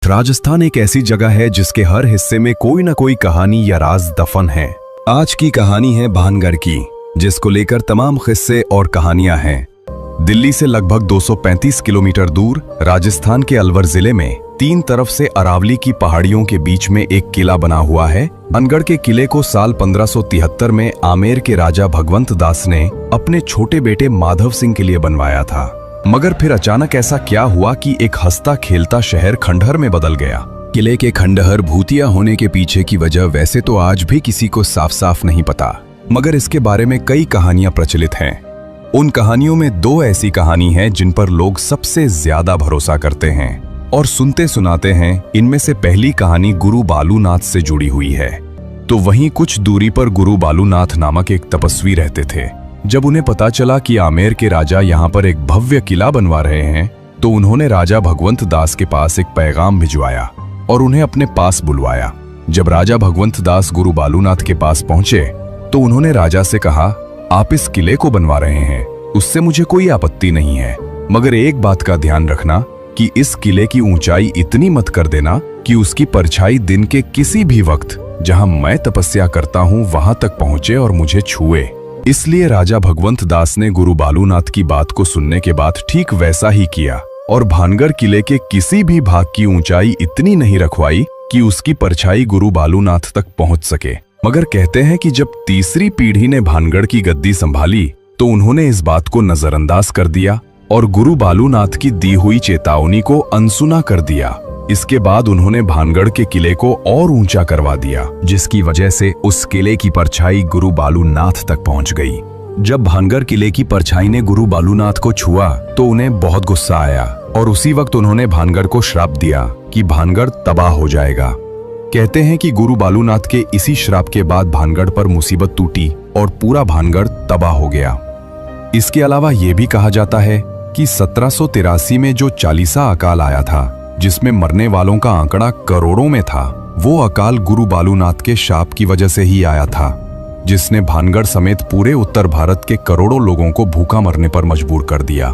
राजस्थान एक ऐसी जगह है जिसके हर हिस्से में कोई न कोई कहानी या राज दफन है। आज की कहानी है भानगढ़ की, जिसको लेकर तमाम किस्से और कहानियां हैं। दिल्ली से लगभग 235 किलोमीटर दूर राजस्थान के अलवर जिले में तीन तरफ से अरावली की पहाड़ियों के बीच में एक किला बना हुआ है। भानगढ़ के किले को साल 1573 में आमेर के राजा भगवंत दास ने अपने छोटे बेटे माधव सिंह के लिए बनवाया था। मगर फिर अचानक ऐसा क्या हुआ कि एक हंसता खेलता शहर खंडहर में बदल गया। किले के खंडहर भूतिया होने के पीछे की वजह वैसे तो आज भी किसी को साफ साफ नहीं पता, मगर इसके बारे में कई कहानियां प्रचलित हैं। उन कहानियों में दो ऐसी कहानी हैं जिन पर लोग सबसे ज्यादा भरोसा करते हैं और सुनते सुनाते हैं। इनमें से पहली कहानी गुरु बालूनाथ से जुड़ी हुई है। तो वहीं कुछ दूरी पर गुरु बालूनाथ नामक एक तपस्वी रहते थे। जब उन्हें पता चला कि आमेर के राजा यहाँ पर एक भव्य किला बनवा रहे हैं, तो उन्होंने राजा भगवंत दास के पास एक पैगाम भिजवाया और उन्हें अपने पास बुलवाया। जब राजा भगवंत दास गुरु बालूनाथ के पास पहुंचे तो उन्होंने राजा से कहा, आप इस किले को बनवा रहे हैं, उससे मुझे कोई आपत्ति नहीं है, मगर एक बात का ध्यान रखना कि इस किले की ऊंचाई इतनी मत कर देना कि उसकी परछाई दिन के किसी भी वक्त जहां मैं तपस्या करता हूं वहां तक पहुंचे और मुझे छुए। इसलिए राजा भगवंत दास ने गुरु बालूनाथ की बात को सुनने के बाद ठीक वैसा ही किया और भानगढ़ किले के किसी भी भाग की ऊंचाई इतनी नहीं रखवाई कि उसकी परछाई गुरु बालूनाथ तक पहुंच सके। मगर कहते हैं कि जब तीसरी पीढ़ी ने भानगढ़ की गद्दी संभाली तो उन्होंने इस बात को नजरअंदाज कर दिया और गुरु बालूनाथ की दी हुई चेतावनी को अनसुना कर दिया। इसके बाद उन्होंने भानगढ़ के किले को और ऊंचा करवा दिया, जिसकी वजह से उस किले की परछाई गुरु बालूनाथ तक पहुंच गई। जब भानगढ़ किले की परछाई ने गुरु बालूनाथ को छुआ तो उन्हें बहुत गुस्सा आया और उसी वक्त उन्होंने भानगढ़ को श्राप दिया कि भानगढ़ तबाह हो जाएगा। कहते हैं कि गुरु बालूनाथ के इसी श्राप के बाद भानगढ़ पर मुसीबत टूटी और पूरा भानगढ़ तबाह हो गया। इसके अलावा यह भी कहा जाता है कि 1783 में जो चालीसा अकाल आया था, जिसमें मरने वालों का आंकड़ा करोड़ों में था, वो अकाल गुरु बालूनाथ के शाप की वजह से ही आया था, जिसने भानगढ़ समेत पूरे उत्तर भारत के करोड़ों लोगों को भूखा मरने पर मजबूर कर दिया।